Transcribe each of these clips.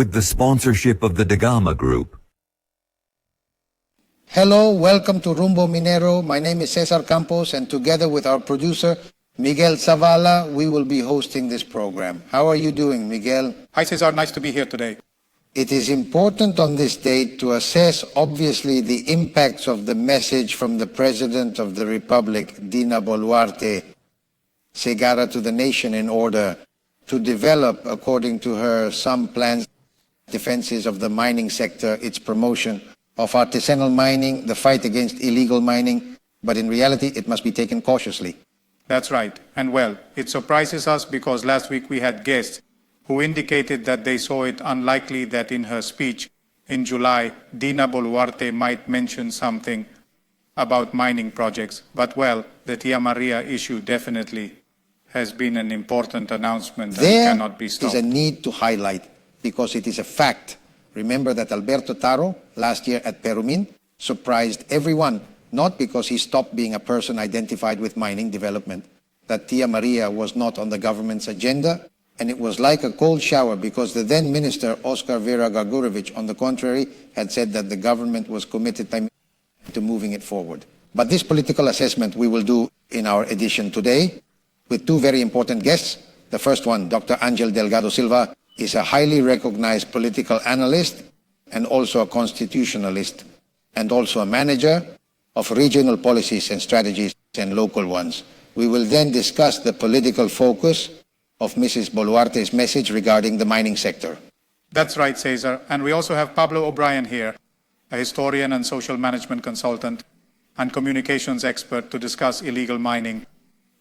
with the sponsorship of the Dagama Group. Hello, welcome to Rumbo Minero. My name is Cesar Campos, and together with our producer, Miguel Zavala, we will be hosting this program. How are you doing, Miguel? Hi, Cesar. Nice to be here today. It is important on this date to assess, obviously, the impacts of the message from the President of the Republic, Dina Boluarte Segarra, to the nation in order to develop, according to her, some plans, defenses of the mining sector, its promotion of artisanal mining, the fight against illegal mining, but in reality, it must be taken cautiously. That's right. And well, it surprises us because last week we had guests who indicated that they saw it unlikely that in her speech in July, Dina Boluarte might mention something about mining projects. But well, the Tia Maria issue definitely has been an important announcement and cannot be stopped. There is a need to highlight, because it is a fact. Remember that Alberto Taro, last year at Perumin, surprised everyone, not because he stopped being a person identified with mining development, that Tia Maria was not on the government's agenda, and it was like a cold shower because the then minister, Oscar Vera Gagurovich, on the contrary, had said that the government was committed to moving it forward. But this political assessment we will do in our edition today with two very important guests. The first one, Dr. Ángel Delgado Silva, is a highly recognized political analyst and also a constitutionalist and also a manager of regional policies and strategies and local ones. We will then discuss the political focus of Mrs. Boluarte's message regarding the mining sector. That's right, Cesar. And we also have Pablo B'brien here, a historian and social management consultant and communications expert, to discuss illegal mining,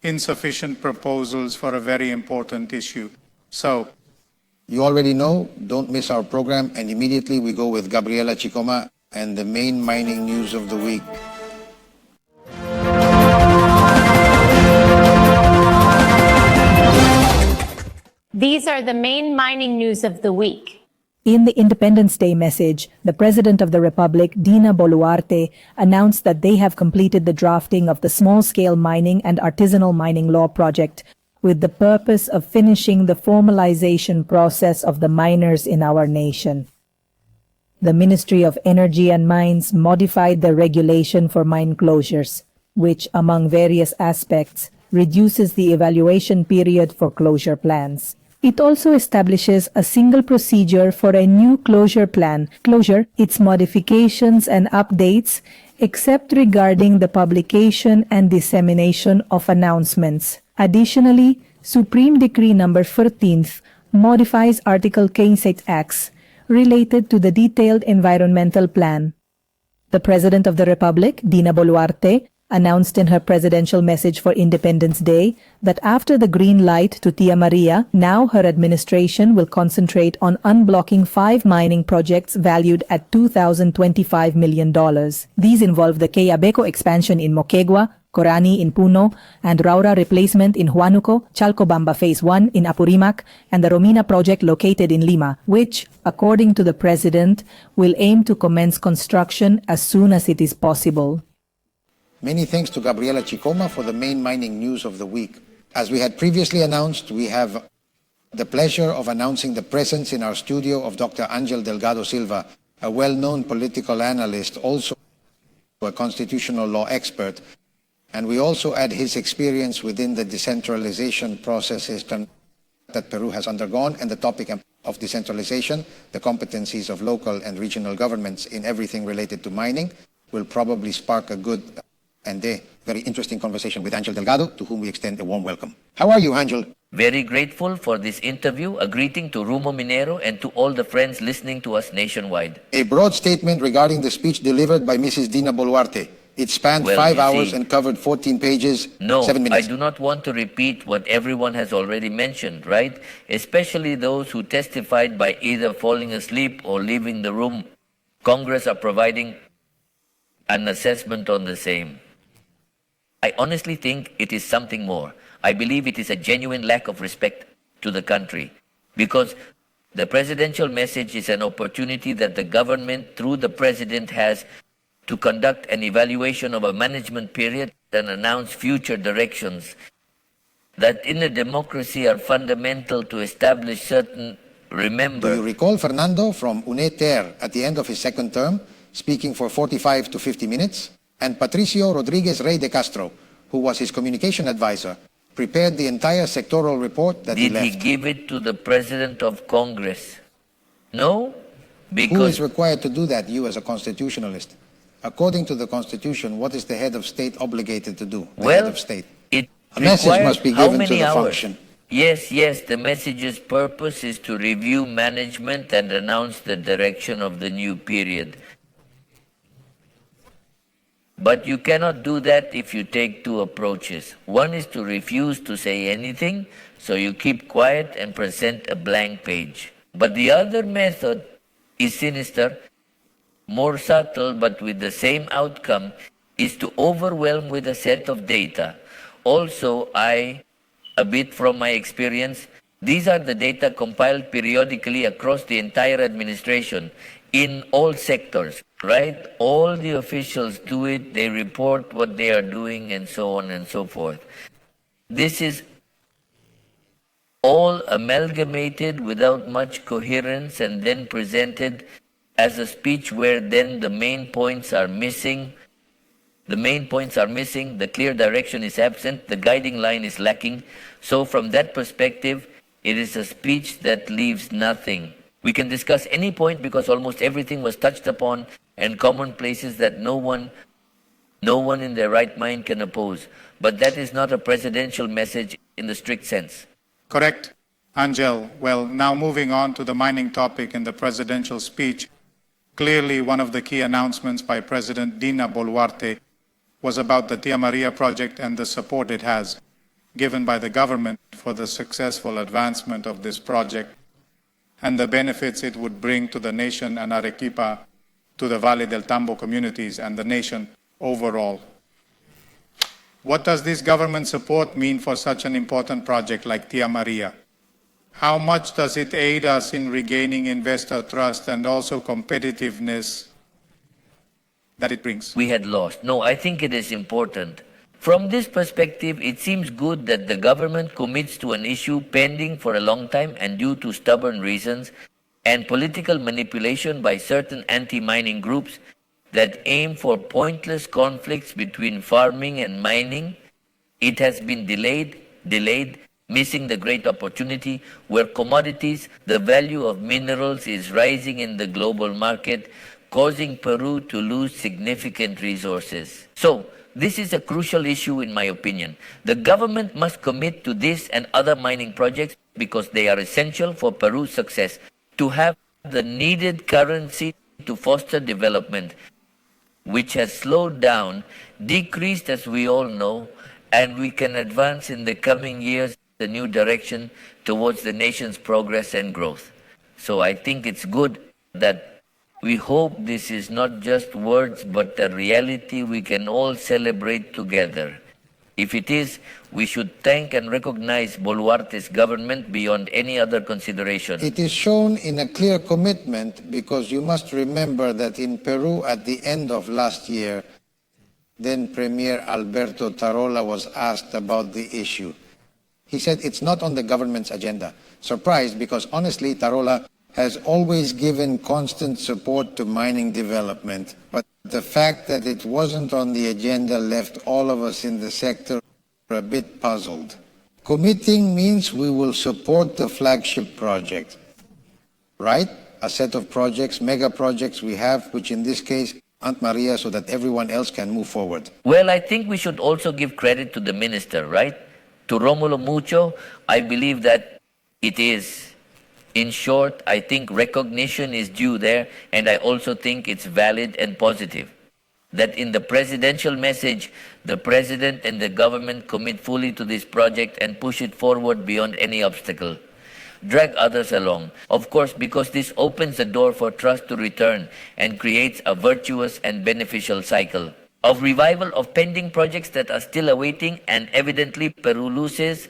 insufficient proposals for a very important issue. So, you already know, don't miss our program, and immediately we go with Gabriela Chicoma and the main mining news of the week. These are the main mining news of the week. In the Independence Day message, the President of the Republic, Dina Boluarte, announced that they have completed the drafting of the small-scale mining and artisanal mining law project with the purpose of finishing the formalization process of the miners in our nation. The Ministry of Energy and Mines modified the regulation for mine closures, which, among various aspects, reduces the evaluation period for closure plans. It also establishes a single procedure for a new closure plan, its modifications and updates, except regarding the publication and dissemination of announcements. Additionally, Supreme Decree No. 14 modifies Article 15X related to the detailed environmental plan. The President of the Republic, Dina Boluarte, announced in her presidential message for Independence Day that after the green light to Tia Maria, now her administration will concentrate on unblocking 5 mining projects valued at $2,025 million. These involve the Quellaveco expansion in Moquegua, Corani in Puno, and Raura replacement in Huánuco, Chalcobamba Phase 1 in Apurimac, and the Romina project located in Lima, which, according to the President, will aim to commence construction as soon as it is possible. Many thanks to Gabriela Chicoma for the main mining news of the week. As we had previously announced, we have the pleasure of announcing the presence in our studio of Dr. Ángel Delgado Silva, a well-known political analyst, also a constitutional law expert, and we also add his experience within the decentralization processes that Peru has undergone and the topic of decentralization, the competencies of local and regional governments in everything related to mining, will probably spark a good and a very interesting conversation with Ángel Delgado, to whom we extend a warm welcome. How are you, Ángel? Very grateful for this interview, a greeting to Rumbo Minero and to all the friends listening to us nationwide. A broad statement regarding the speech delivered by Mrs. Dina Boluarte. It spanned 5 hours and covered 14 pages, 7 minutes. I do not want to repeat what everyone has already mentioned, right? Especially those who testified by either falling asleep or leaving the room. Congress are providing an assessment on the same. I honestly think it is something more. I believe it is a genuine lack of respect to the country, because the presidential message is an opportunity that the government, through the president, has to conduct an evaluation of a management period and announce future directions that in a democracy are fundamental to establish certain Do you remember, recall Fernando from UNETER at the end of his second term speaking for 45 to 50 minutes? And Patricio Rodriguez Rey de Castro, who was his communication advisor, prepared the entire sectoral report that he did he left. give it to the President of Congress? No, Who because is required to do that, you as a constitutionalist? According to the Constitution, what is the head of state obligated to do? The head well, of state. it A message requires must be how given to many the hours? function. Yes, the message's purpose is to review management and announce the direction of the new period. But you cannot do that if you take two approaches. One is to refuse to say anything, so you keep quiet and present a blank page. But the other method is sinister, more subtle, but with the same outcome, is to overwhelm with a set of data. Also, a bit from my experience, these are the data compiled periodically across the entire administration in all sectors, right? All the officials do it, they report what they are doing, and so on and so forth. This is all amalgamated without much coherence and then presented as a speech where then the main points are missing. The clear direction is absent, the guiding line is lacking. So from that perspective, it is a speech that leaves nothing. We can discuss any point because almost everything was touched upon and common places that no one in their right mind can oppose. But that is not a presidential message in the strict sense. Correct, Angel. Well, now moving on to the mining topic in the presidential speech. Clearly, one of the key announcements by President Dina Boluarte was about the Tia Maria project and the support it has given by the government for the successful advancement of this project and the benefits it would bring to the nation and Arequipa, to the Valle del Tambo communities and the nation overall. What does this government support mean for such an important project like Tia Maria? How much does it aid us in regaining investor trust and also competitiveness that it brings? We had lost. No, I think it is important. From this perspective, it seems good that the government commits to an issue pending for a long time and due to stubborn reasons and political manipulation by certain anti-mining groups that aim for pointless conflicts between farming and mining. It has been delayed, missing the great opportunity where commodities, the value of minerals is rising in the global market, causing Peru to lose significant resources. So, this is a crucial issue in my opinion. The government must commit to this and other mining projects because they are essential for Peru's success, to have the needed currency to foster development, which has slowed down, decreased as we all know, and we can advance in the coming years the new direction towards the nation's progress and growth. So I think it's good that we hope this is not just words but a reality we can all celebrate together. If it is, we should thank and recognize Boluarte's government beyond any other consideration. It is shown in a clear commitment because you must remember that in Peru at the end of last year, then Premier Alberto Tarola was asked about the issue. He said it's not on the government's agenda. Surprised because honestly, Tarola has always given constant support to mining development. But the fact that it wasn't on the agenda left all of us in the sector a bit puzzled. Committing means we will support the flagship project, right? A set of projects, mega projects we have, which in this case, Aunt Maria, so that everyone else can move forward. Well, I think we should also give credit to the minister, right? To Romulo Mucho, I believe that it is. In short, I think recognition is due there, and I also think it's valid and positive. That in the presidential message, the president and the government commit fully to this project and push it forward beyond any obstacle. Drag others along. Of course, because this opens the door for trust to return and creates a virtuous and beneficial cycle of revival of pending projects that are still awaiting, and evidently Peru loses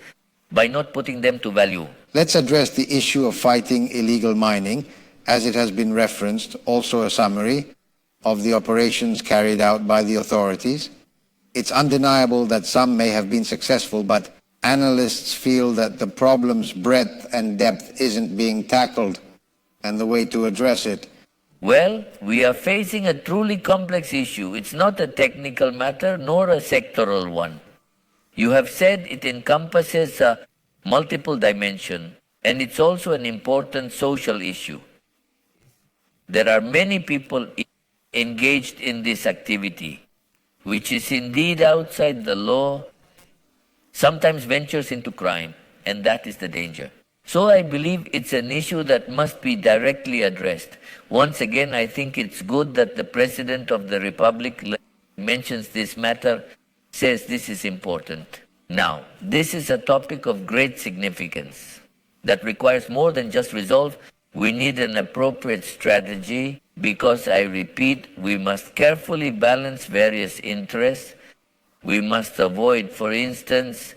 by not putting them to value. Let's address the issue of fighting illegal mining, as it has been referenced, also a summary of the operations carried out by the authorities. It's undeniable that some may have been successful, but analysts feel that the problem's breadth and depth isn't being tackled and the way to address it. Well, we are facing a truly complex issue. It's not a technical matter nor a sectoral one. You have said it encompasses a multiple dimension, and it's also an important social issue. There are many people engaged in this activity, which is indeed outside the law, sometimes ventures into crime, and that is the danger. So I believe it's an issue that must be directly addressed. Once again, I think it's good that the President of the Republic mentions this matter, says this is important. Now, this is a topic of great significance that requires more than just resolve. We need an appropriate strategy because, I repeat, we must carefully balance various interests. We must avoid, for instance,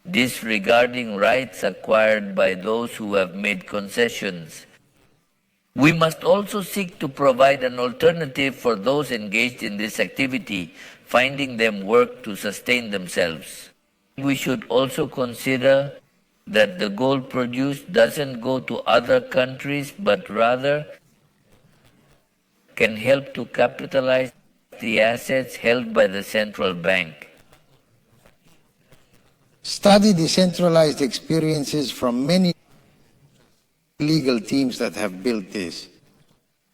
disregarding rights acquired by those who have made concessions. We must also seek to provide an alternative for those engaged in this activity, finding them work to sustain themselves. We should also consider that the gold produced doesn't go to other countries, but rather can help to capitalize the assets held by the central bank. Study decentralized experiences from many legal teams that have built this.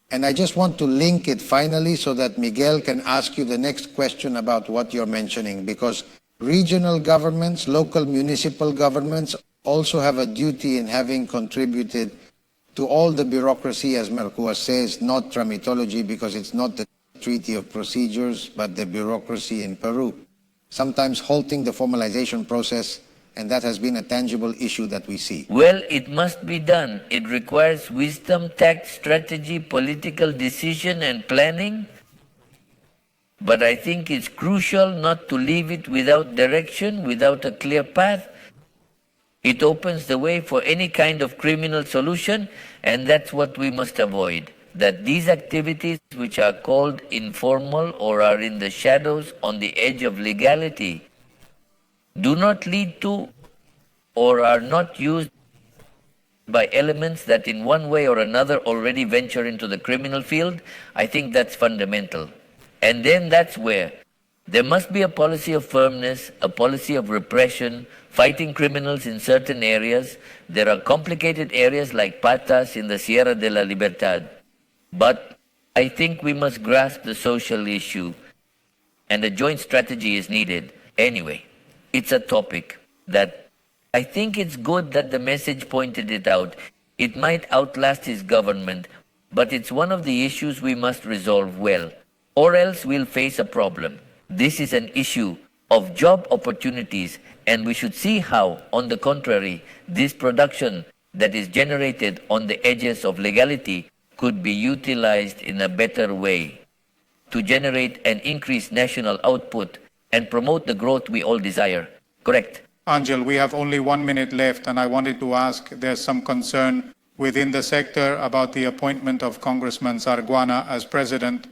And I just want to link it finally so that Miguel can ask you the next question about what you're mentioning, because regional governments, local municipal governments also have a duty in having contributed to all the bureaucracy, as Mercua says, not tramitology, because it's not the treaty of procedures, but the bureaucracy in Peru, sometimes halting the formalization process, and that has been a tangible issue that we see. Well, it must be done. It requires wisdom, tact, strategy, political decision, and planning. But I think it's crucial not to leave it without direction, without a clear path. It opens the way for any kind of criminal solution, and that's what we must avoid. That these activities, which are called informal or are in the shadows on the edge of legality, do not lead to or are not used by elements that in one way or another already venture into the criminal field. I think that's fundamental. And then that's where there must be a policy of firmness, a policy of repression, fighting criminals in certain areas. There are complicated areas like Patas in the Sierra de la Libertad. But I think we must grasp the social issue, and a joint strategy is needed. Anyway, it's a topic that I think it's good that the message pointed it out. It might outlast his government, but it's one of the issues we must resolve well, or else we'll face a problem. This is an issue of job opportunities, and we should see how, on the contrary, this production that is generated on the edges of legality could be utilized in a better way to generate an increased national output and promote the growth we all desire. Correct? Angel, we have only 1 minute left, and I wanted to ask, there's some concern within the sector about the appointment of Congressman Sarguana as president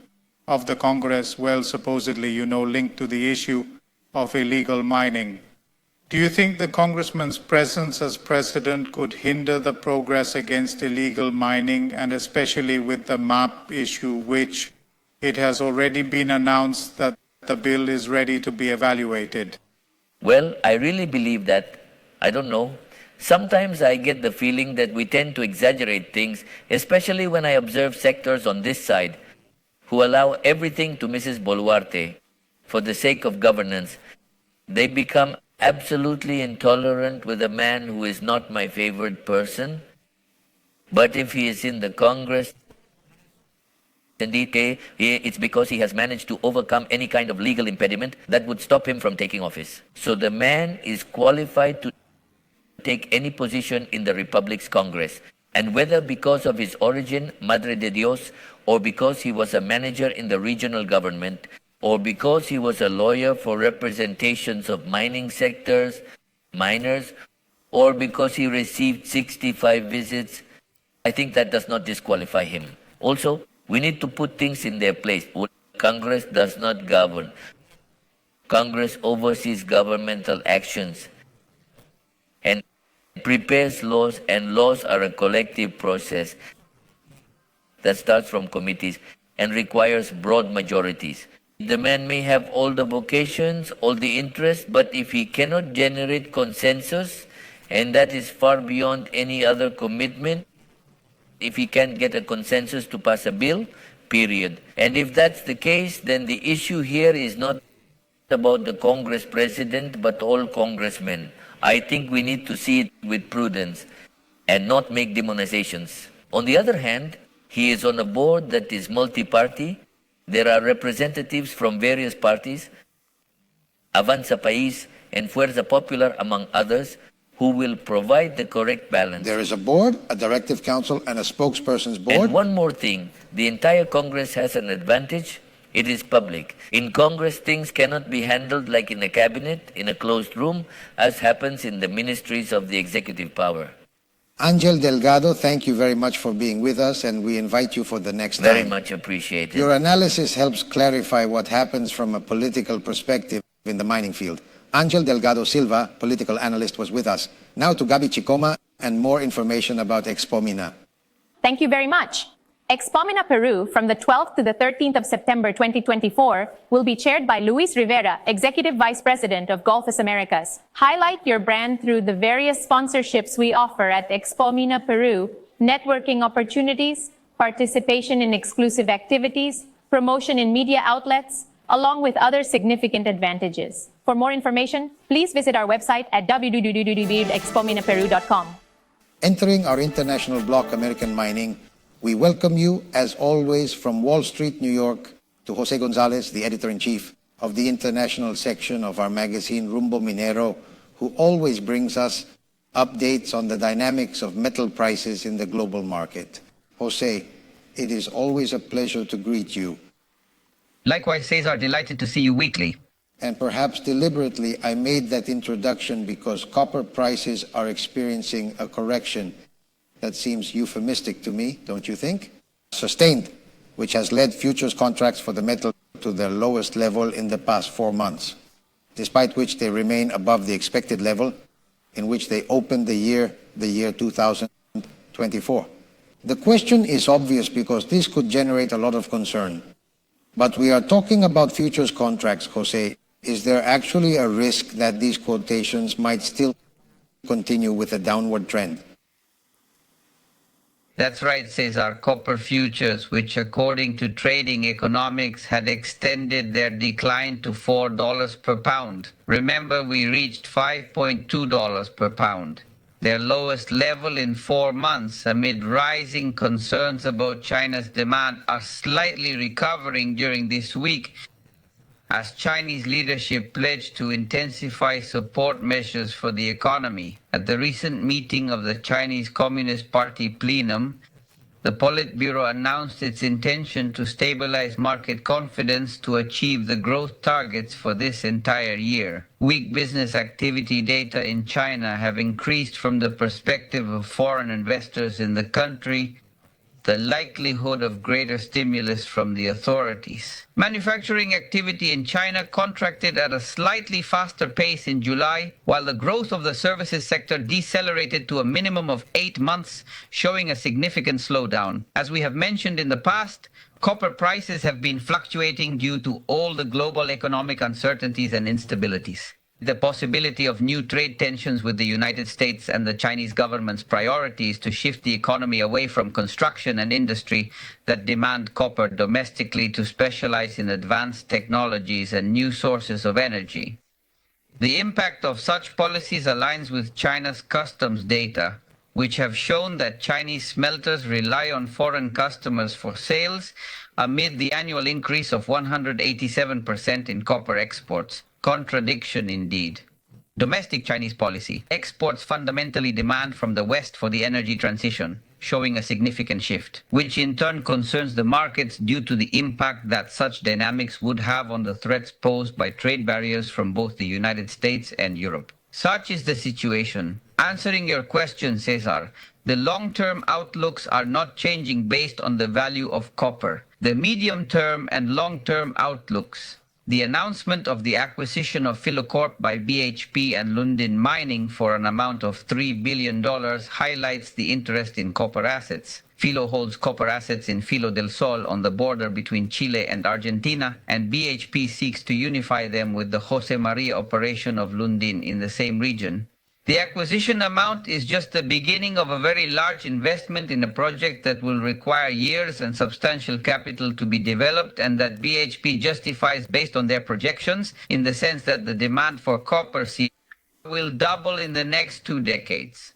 of the Congress, well, supposedly, linked to the issue of illegal mining. Do you think the congressman's presence as president could hinder the progress against illegal mining, and especially with the map issue, which it has already been announced that the bill is ready to be evaluated? Well, I really believe that. I don't know. Sometimes I get the feeling that we tend to exaggerate things, especially when I observe sectors on this side who allow everything to Mrs. Boluarte for the sake of governance. They become absolutely intolerant with a man who is not my favorite person. But if he is in the Congress, indeed, it's because he has managed to overcome any kind of legal impediment that would stop him from taking office. So the man is qualified to take any position in the Republic's Congress. And whether because of his origin, Madre de Dios, or because he was a manager in the regional government, or because he was a lawyer for representations of mining sectors, miners, or because he received 65 visits, I think that does not disqualify him. Also, we need to put things in their place. Congress does not govern. Congress oversees governmental actions. prepares laws, and laws are a collective process that starts from committees and requires broad majorities. The man may have all the vocations, all the interests, but if he cannot generate consensus, and that is far beyond any other commitment, if he can't get a consensus to pass a bill, period. And if that's the case, then the issue here is not about the Congress president, but all congressmen. I think we need to see it with prudence and not make demonizations. On the other hand, he is on a board that is multi-party. There are representatives from various parties, Avanza País and Fuerza Popular, among others, who will provide the correct balance. There is a board, a directive council, and a spokesperson's board. And one more thing, the entire Congress has an advantage. It is public. In Congress, things cannot be handled like in a cabinet, in a closed room, as happens in the ministries of the executive power. Ángel Delgado, thank you very much for being with us, and we invite you for the next time. Very much appreciated. Your analysis helps clarify what happens from a political perspective in the mining field. Ángel Delgado Silva, political analyst, was with us. Now to Gabi Chicoma and more information about Expo Mina. Thank you very much. Expo Mina Peru from the 12th to the 13th of September 2024 will be chaired by Luis Rivera, Executive Vice President of Golfes Americas. Highlight your brand through the various sponsorships we offer at Expo Mina Peru, networking opportunities, participation in exclusive activities, promotion in media outlets, along with other significant advantages. For more information, please visit our website at www.expominaperu.com. Entering our international block, American Mining, we welcome you, as always, from Wall Street, New York, to José Gonzales, the editor-in-chief of the international section of our magazine, Rumbo Minero, who always brings us updates on the dynamics of metal prices in the global market. José, it is always a pleasure to greet you. Likewise, Cesar, delighted to see you weekly. And perhaps deliberately, I made that introduction because copper prices are experiencing a correction that seems euphemistic to me, don't you think? Sustained, which has led futures contracts for the metal to their lowest level in the past 4 months, despite which they remain above the expected level in which they opened the year 2024. The question is obvious because this could generate a lot of concern. But we are talking about futures contracts, Jose. Is there actually a risk that these quotations might still continue with a downward trend? That's right, Cesar. Copper futures, which according to trading economics had extended their decline to $4 per pound. Remember, we reached $5.2 per pound, their lowest level in 4 months amid rising concerns about China's demand, are slightly recovering during this week as Chinese leadership pledged to intensify support measures for the economy. At the recent meeting of the Chinese Communist Party plenum, the Politburo announced its intention to stabilize market confidence to achieve the growth targets for this entire year. Weak business activity data in China have increased from the perspective of foreign investors in the country the likelihood of greater stimulus from the authorities. Manufacturing activity in China contracted at a slightly faster pace in July, while the growth of the services sector decelerated to a minimum of 8 months, showing a significant slowdown. As we have mentioned in the past, copper prices have been fluctuating due to all the global economic uncertainties and instabilities. The possibility of new trade tensions with the United States and the Chinese government's priorities to shift the economy away from construction and industry that demand copper domestically to specialize in advanced technologies and new sources of energy. The impact of such policies aligns with China's customs data, which have shown that Chinese smelters rely on foreign customers for sales amid the annual increase of 187% in copper exports. Contradiction indeed. Domestic Chinese policy. Exports fundamentally demand from the West for the energy transition, showing a significant shift, which in turn concerns the markets due to the impact that such dynamics would have on the threats posed by trade barriers from both the United States and Europe. Such is the situation. Answering your question, Cesar, the long-term outlooks are not changing based on the value of copper. The medium-term and long-term outlooks, The announcement of the acquisition of Filocorp by BHP and Lundin Mining for an amount of $3 billion highlights the interest in copper assets. Filo holds copper assets in Filo del Sol on the border between Chile and Argentina, and BHP seeks to unify them with the Jose Maria operation of Lundin in the same region. The acquisition amount is just the beginning of a very large investment in a project that will require years and substantial capital to be developed, and that BHP justifies based on their projections, in the sense that the demand for copper will double in the next 2 decades.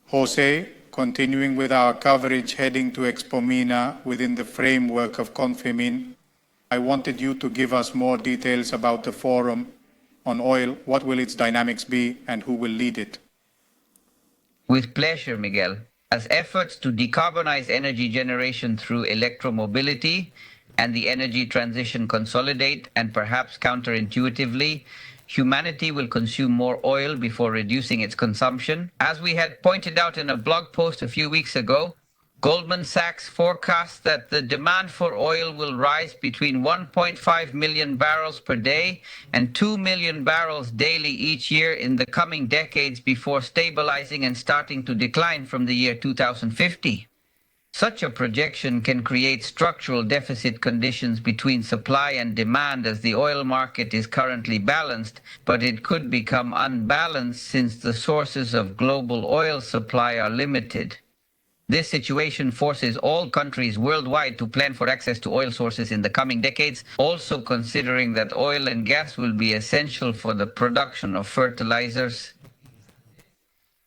Jose, continuing with our coverage heading to Expo Mina within the framework of Confemin, I wanted you to give us more details about the forum on oil. What will its dynamics be and who will lead it? With pleasure, Miguel. As efforts to decarbonize energy generation through electromobility and the energy transition consolidate, and perhaps counterintuitively, humanity will consume more oil before reducing its consumption. As we had pointed out in a blog post a few weeks ago, Goldman Sachs forecasts that the demand for oil will rise between 1.5 million barrels per day and 2 million barrels daily each year in the coming decades, before stabilizing and starting to decline from the year 2050. Such a projection can create structural deficit conditions between supply and demand, as the oil market is currently balanced, but it could become unbalanced since the sources of global oil supply are limited. This situation forces all countries worldwide to plan for access to oil sources in the coming decades, also considering that oil and gas will be essential for the production of fertilizers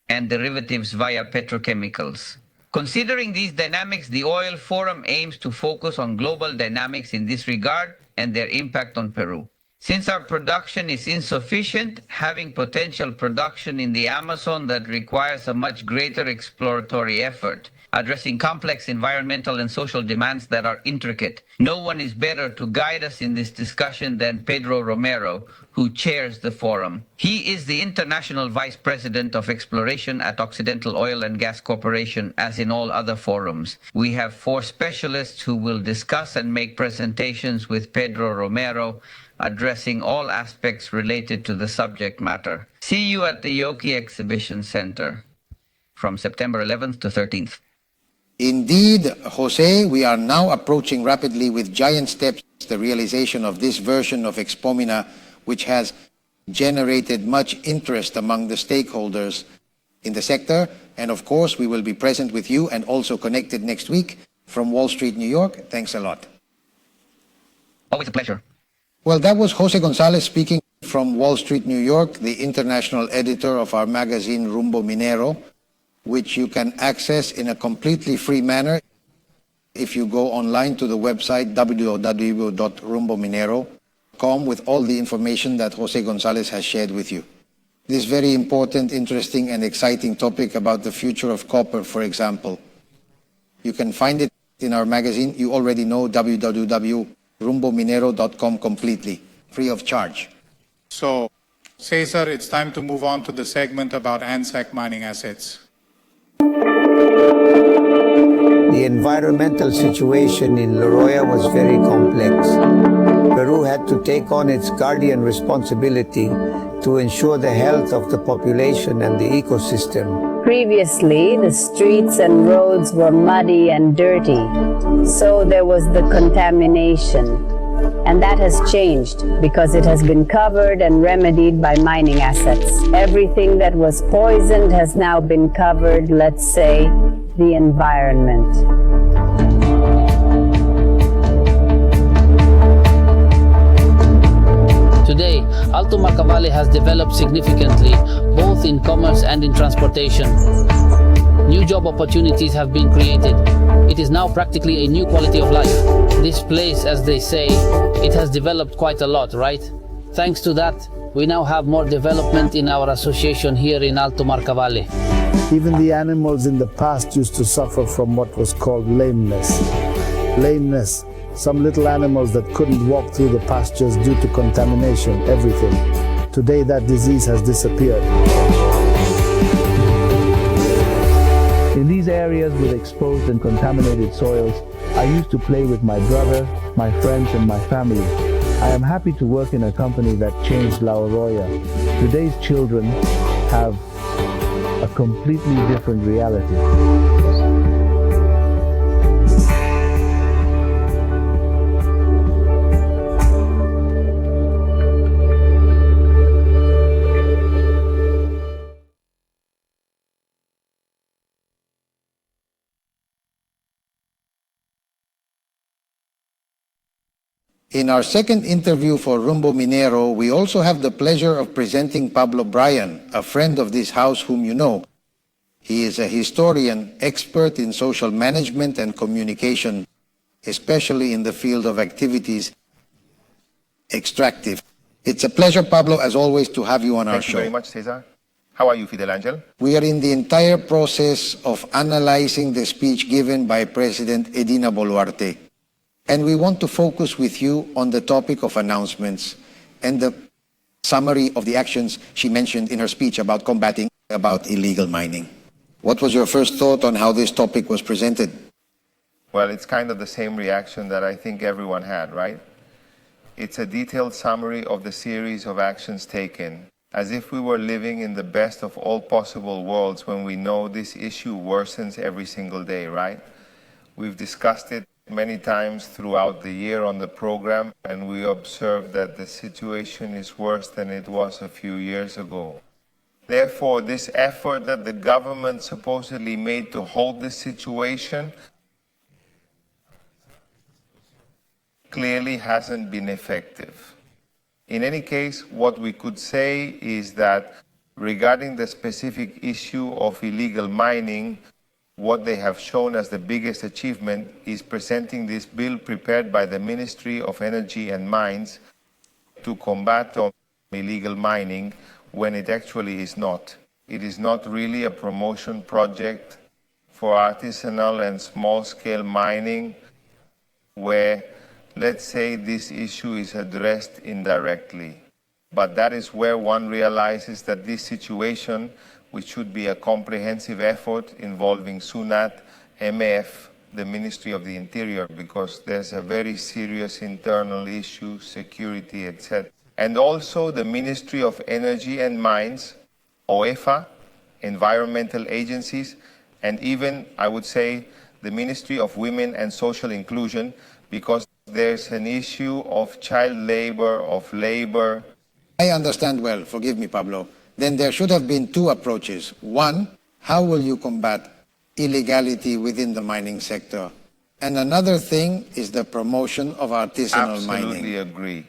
and derivatives via petrochemicals. Considering these dynamics, the Oil Forum aims to focus on global dynamics in this regard and their impact on Peru. Since our production is insufficient, having potential production in the Amazon that requires a much greater exploratory effort, addressing complex environmental and social demands that are intricate. No one is better to guide us in this discussion than Pedro Romero, who chairs the forum. He is the International Vice President of Exploration at Occidental Oil and Gas Corporation, as in all other forums. We have 4 specialists who will discuss and make presentations with Pedro Romero, addressing all aspects related to the subject matter. See you at the Yoki Exhibition Center from September 11th to 13th. Indeed, Jose, we are now approaching rapidly with giant steps the realization of this version of Expo Mina, which has generated much interest among the stakeholders in the sector. And of course, we will be present with you and also connected next week from Wall Street, New York. Thanks a lot. Always a pleasure. Well, that was Jose Gonzales speaking from Wall Street, New York, the international editor of our magazine Rumbo Minero, which you can access in a completely free manner if you go online to the website www.rumbominero.com with all the information that Jose Gonzales has shared with you. This very important, interesting, and exciting topic about the future of copper, for example. You can find it in our magazine. You already know www.rumbominero.com completely, free of charge. So, Cesar, it's time to move on to the segment about ANSAC mining assets. The environmental situation in Loroya was very complex. Peru had to take on its guardian responsibility to ensure the health of the population and the ecosystem. Previously, the streets and roads were muddy and dirty, so there was the contamination. And that has changed because it has been covered and remedied by mining assets. Everything that was poisoned has now been covered, let's say, the environment. Today, Alto Marca Valley has developed significantly, both in commerce and in transportation. New job opportunities have been created. It is now practically a new quality of life. This place, as they say, it has developed quite a lot, right? Thanks to that, we now have more development in our association here in Alto Marca Valley. Even the animals in the past used to suffer from what was called lameness. Lameness, some little animals that couldn't walk through the pastures due to contamination, everything. Today that disease has disappeared. In these areas with exposed and contaminated soils, I used to play with my brother, my friends and my family. I am happy to work in a company that changed La Arroya. Today's children have a completely different reality. In our second interview for Rumbo Minero, we also have the pleasure of presenting Pablo B'brien, a friend of this house whom you know. He is a historian, expert in social management and communication, especially in the field of activities extractive. It's a pleasure, Pablo, as always, to have you on our show. Thank you very much, Cesar. How are you, Fidel Angel? We are in the entire process of analyzing the speech given by President Dina Boluarte. And we want to focus with you on the topic of announcements and the summary of the actions she mentioned in her speech about combating illegal mining. What was your first thought on how this topic was presented? Well, it's kind of the same reaction that I think everyone had, right? It's a detailed summary of the series of actions taken, as if we were living in the best of all possible worlds when we know this issue worsens every single day, right? We've discussed it many times throughout the year on the program, and we observe that the situation is worse than it was a few years ago. Therefore, this effort that the government supposedly made to hold this situation clearly hasn't been effective. In any case, what we could say is that regarding the specific issue of illegal mining, what they have shown as the biggest achievement is presenting this bill prepared by the Ministry of Energy and Mines to combat illegal mining when it actually is not. It is not really a promotion project for artisanal and small-scale mining where, let's say, this issue is addressed indirectly. But that is where one realizes that this situation, which should be a comprehensive effort involving SUNAT, MEF, the Ministry of the Interior, because there's a very serious internal issue, security, etc. And also the Ministry of Energy and Mines, OEFA, environmental agencies, and even, I would say, the Ministry of Women and Social Inclusion, because there's an issue of child labor, of labor. I understand well, forgive me, Pablo. Then there should have been two approaches. One, how will you combat illegality within the mining sector? And another thing is the promotion of artisanal mining. Absolutely agree.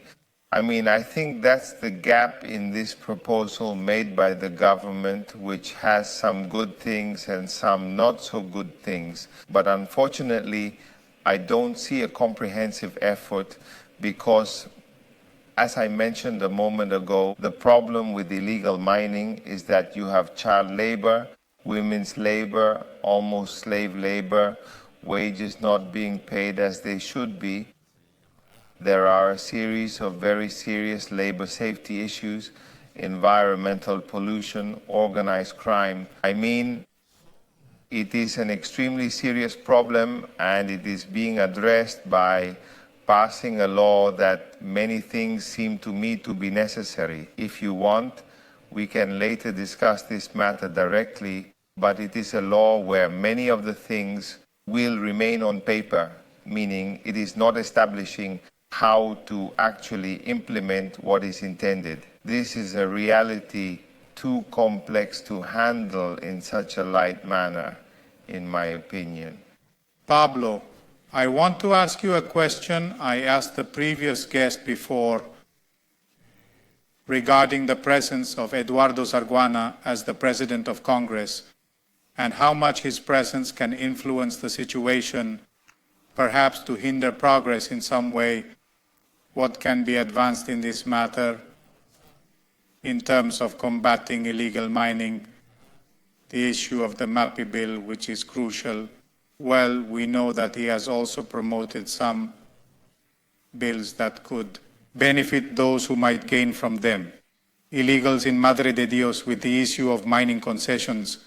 I mean, I think that's the gap in this proposal made by the government, which has some good things and some not so good things. But unfortunately, I don't see a comprehensive effort because, as I mentioned a moment ago, the problem with illegal mining is that you have child labor, women's labor, almost slave labor, wages not being paid as they should be. There are a series of very serious labor safety issues, environmental pollution, organized crime. I mean, it is an extremely serious problem, and it is being addressed by passing a law that many things seem to me to be necessary. If you want, we can later discuss this matter directly, but it is a law where many of the things will remain on paper, meaning it is not establishing how to actually implement what is intended. This is a reality too complex to handle in such a light manner, in my opinion. Pablo, I want to ask you a question I asked the previous guest before regarding the presence of Eduardo Zarguana as the President of Congress and how much his presence can influence the situation, perhaps to hinder progress in some way. What can be advanced in this matter in terms of combating illegal mining, the issue of the MAPI bill, which is crucial. Well, we know that he has also promoted some bills that could benefit those who might gain from them. Illegals in Madre de Dios with the issue of mining concessions.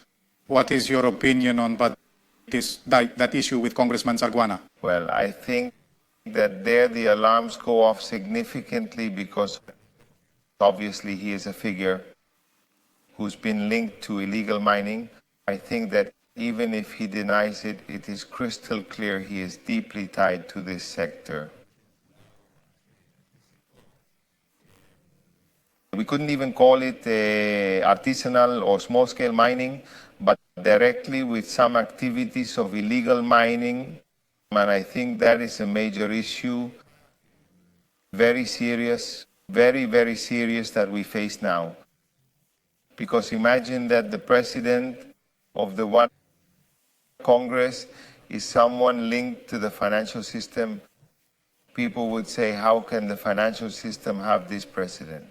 What is your opinion on that issue with Congressman Zarguana? Well, I think that there the alarms go off significantly because obviously he is a figure who's been linked to illegal mining. I think that even if he denies it, it is crystal clear he is deeply tied to this sector. We couldn't even call it artisanal or small-scale mining, but directly with some activities of illegal mining. And I think that is a major issue, very serious, very, very serious that we face now. Because imagine that the president of the one Congress is someone linked to the financial system. People would say, how can the financial system have this president?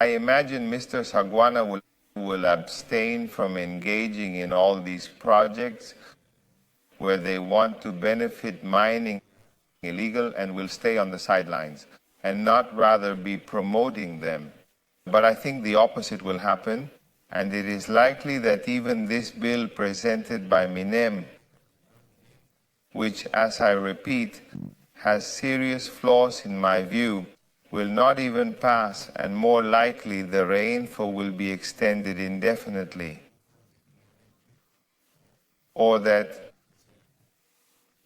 I imagine Mr. Saguana will abstain from engaging in all these projects where they want to benefit mining illegal and will stay on the sidelines and not rather be promoting them. But I think the opposite will happen, and it is likely that even this bill presented by MINEM, which, as I repeat, has serious flaws in my view, will not even pass, and more likely the rainfall will be extended indefinitely. Or that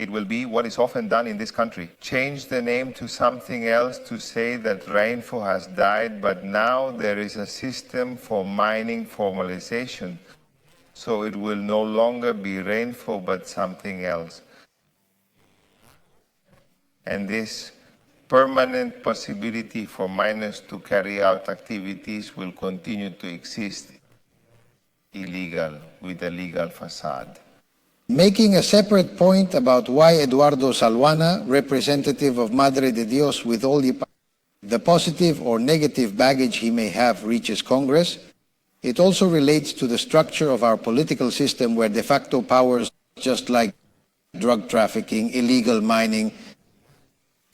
it will be what is often done in this country. Change the name to something else to say that rainfall has died, but now there is a system for mining formalization. So it will no longer be rainfall, but something else. And this permanent possibility for miners to carry out activities will continue to exist illegal, with a legal facade. Making a separate point about why Eduardo Salwana, representative of Madre de Dios, with all the positive or negative baggage he may have, reaches Congress, it also relates to the structure of our political system where de facto powers, just like drug trafficking, illegal mining,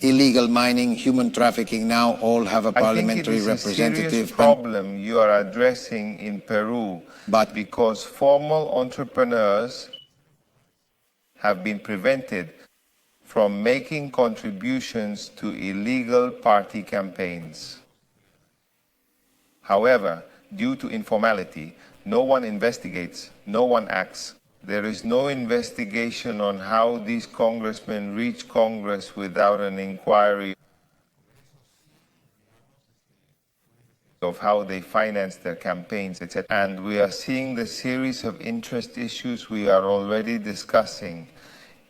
human trafficking, now all have a parliamentary representative. I think it is a serious problem you are addressing in Peru, but because formal entrepreneurs have been prevented from making contributions to illegal party campaigns. However, due to informality, no one investigates, no one acts. There is no investigation on how these congressmen reach Congress without an inquiry of how they finance their campaigns, etc. And we are seeing the series of interest issues we are already discussing.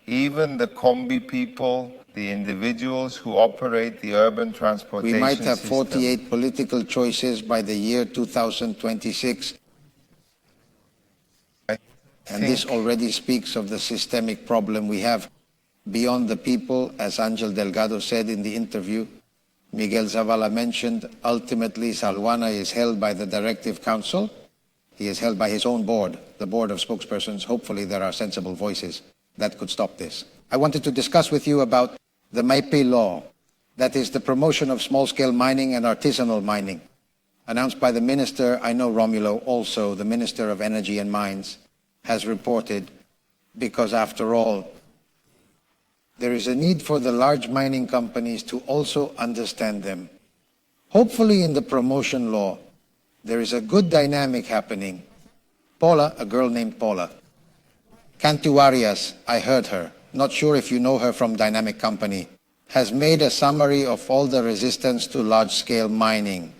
Even the Combi people, the individuals who operate the urban transportation We might have system, 48 political choices by the year 2026. And this already speaks of the systemic problem we have beyond the people, as Ángel Delgado said in the interview. Miguel Zavala mentioned, ultimately Salwana is held by the Directive Council. He is held by his own board, the board of spokespersons. Hopefully there are sensible voices that could stop this. I wanted to discuss with you about the Maipe law, that is the promotion of small-scale mining and artisanal mining, announced by the minister, I know Romulo also, the Minister of Energy and Mines, has reported, because after all, there is a need for the large mining companies to also understand them. Hopefully in the promotion law, there is a good dynamic happening. Paula, a girl named Paula, Cantuarias, I heard her, not sure if you know her from Dynamic Company, has made a summary of all the resistance to large-scale mining.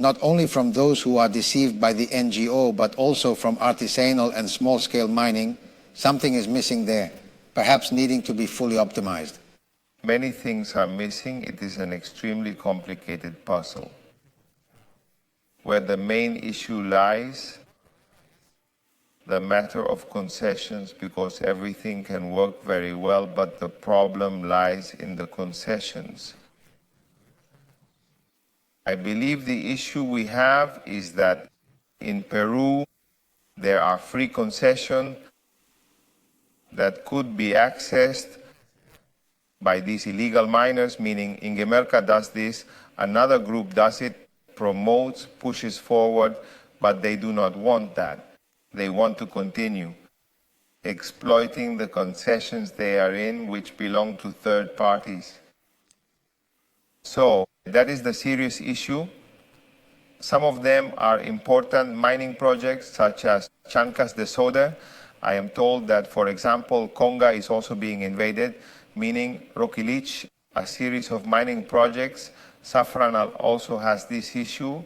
Not only from those who are deceived by the NGO, but also from artisanal and small-scale mining. Something is missing there, perhaps needing to be fully optimized. many things are missing. It is an extremely complicated puzzle. Where the main issue lies, the matter of concessions, because everything can work very well, but the problem lies in the concessions. I believe the issue we have is that in Peru, there are free concessions that could be accessed by these illegal miners, meaning Ingemerca does this, another group does it, promotes, pushes forward, but they do not want that. They want to continue. exploiting the concessions they are in, which belong to third parties. So that is the serious issue. Some of them are important mining projects, such as Chancas de Soda. I am told that, for example, Conga is also being invaded, meaning Roquilich, a series of mining projects. Safranal also has this issue.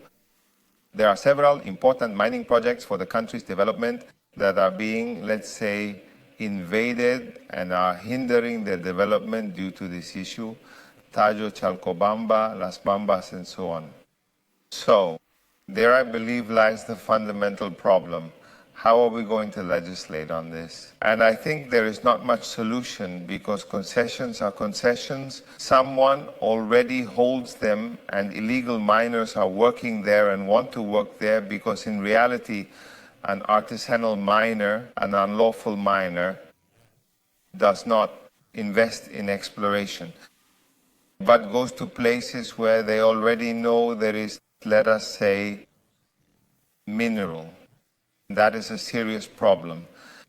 There are several important mining projects for the country's development that are being, let's say, invaded and are hindering their development due to this issue. Tajo, Chalcobamba, Las Bambas, and so on. So, there I believe lies the fundamental problem. How are we going to legislate on this? And I think there is not much solution because concessions are concessions. Someone already holds them and illegal miners are working there and want to work there because in reality, an artisanal miner, an unlawful miner, does not invest in exploration, but goes to places where they already know there is, let us say, mineral. That is a serious problem.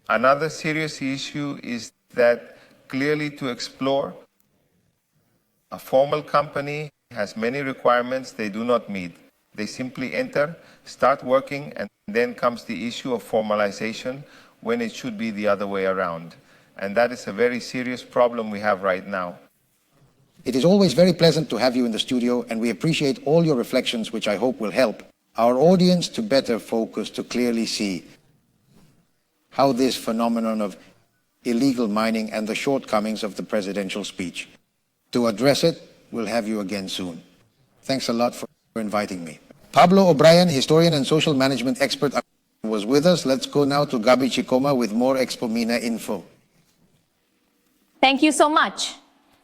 Another serious issue is that clearly to explore, a formal company has many requirements they do not meet. They simply enter, start working, and then comes the issue of formalization when it should be the other way around. And that is a very serious problem we have right now. It is always very pleasant to have you in the studio, and we appreciate all your reflections, which I hope will help our audience to better focus, to clearly see how this phenomenon of illegal mining and the shortcomings of the presidential speech. To address it, we'll have you again soon. Thanks a lot for inviting me. Pablo B'brien, historian and social management expert, was with us. Let's go now to Gabi Chicoma with more Expo Mina info. Thank you so much.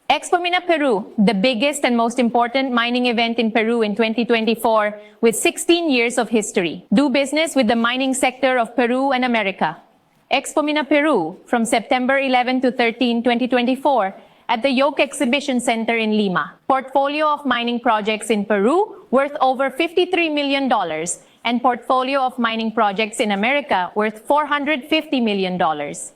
Expo Mina Peru, the biggest and most important mining event in Peru in 2024 with 16 years of history. Do business with the mining sector of Peru and America. Expo Mina Peru from September 11 to 13, 2024 at the Yoke Exhibition Center in Lima. Portfolio of mining projects in Peru worth over $53 million and portfolio of mining projects in America worth $450 million.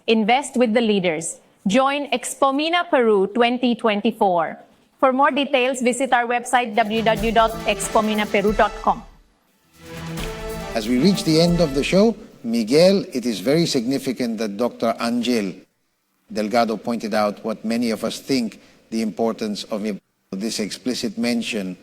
Invest with the leaders. Join Expo Mina Peru 2024. For more details, visit our website www.expominaperu.com. As we reach the end of the show, Miguel, it is very significant that Dr. Ángel Delgado pointed out what many of us think the importance of this explicit mention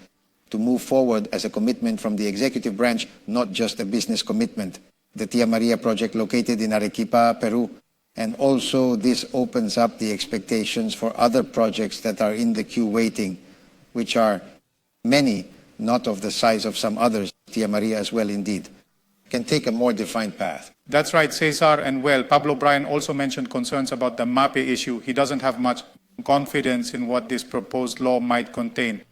to move forward as a commitment from the executive branch, not just a business commitment. The Tia Maria project located in Arequipa, Peru, and also this opens up the expectations for other projects that are in the queue waiting, which are many, not of the size of some others, Tia Maria as well indeed, can take a more defined path. That's right, Cesar, and well, Pablo B'brien also mentioned concerns about the MAPE issue. He doesn't have much confidence in what this proposed law might contain.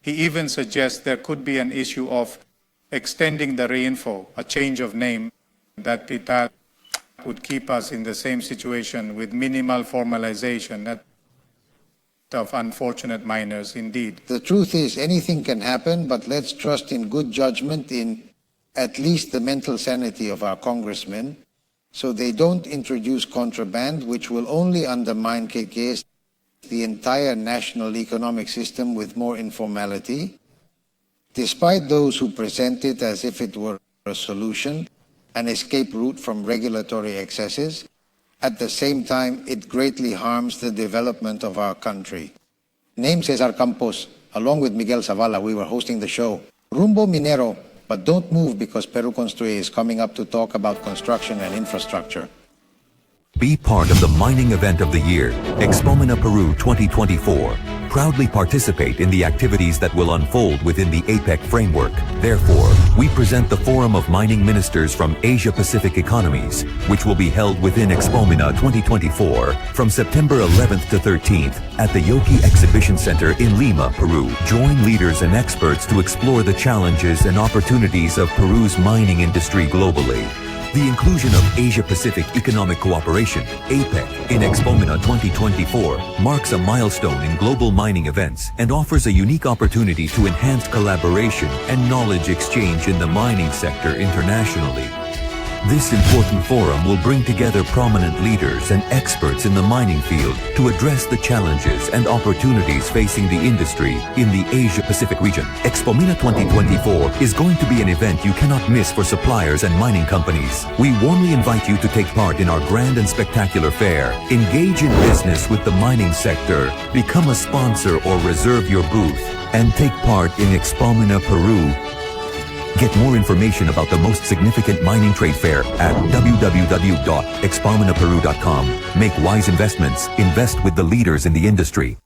He even suggests there could be an issue of extending the reinfo, a change of name, that would keep us in the same situation with minimal formalization of unfortunate miners indeed. The truth is anything can happen, but let's trust in good judgment in at least the mental sanity of our congressmen, so they don't introduce contraband, which will only undermine KKS, the entire national economic system with more informality, despite those who present it as if it were a solution, an escape route from regulatory excesses. At the same time, it greatly harms the development of our country. Name Cesar Campos. Along with Miguel Zavala, we were hosting the show. Rumbo Minero, but don't move because Peru Construye is coming up to talk about construction and infrastructure. Be part of the mining event of the year, Expo Mina Peru 2024. Proudly participate in the activities that will unfold within the APEC framework. Therefore, we present the Forum of Mining Ministers from Asia-Pacific Economies, which will be held within Expo Mina 2024 from September 11th to 13th at the Yoke Exhibition Center in Lima, Peru. Join leaders and experts to explore the challenges and opportunities of Peru's mining industry globally. The inclusion of Asia-Pacific Economic Cooperation, APEC, in Expo Mina 2024 marks a milestone in global mining events and offers a unique opportunity to enhance collaboration and knowledge exchange in the mining sector internationally. This important forum will bring together prominent leaders and experts in the mining field to address the challenges and opportunities facing the industry in the Asia-Pacific region. Expomina 2024 is going to be an event you cannot miss for suppliers and mining companies. We warmly invite you to take part in our grand and spectacular fair. Engage in business with the mining sector, become a sponsor or reserve your booth, and take part in Expomina Peru. Get more information about the most significant mining trade fair at www.expominaperu.com. Make wise investments. Invest with the leaders in the industry.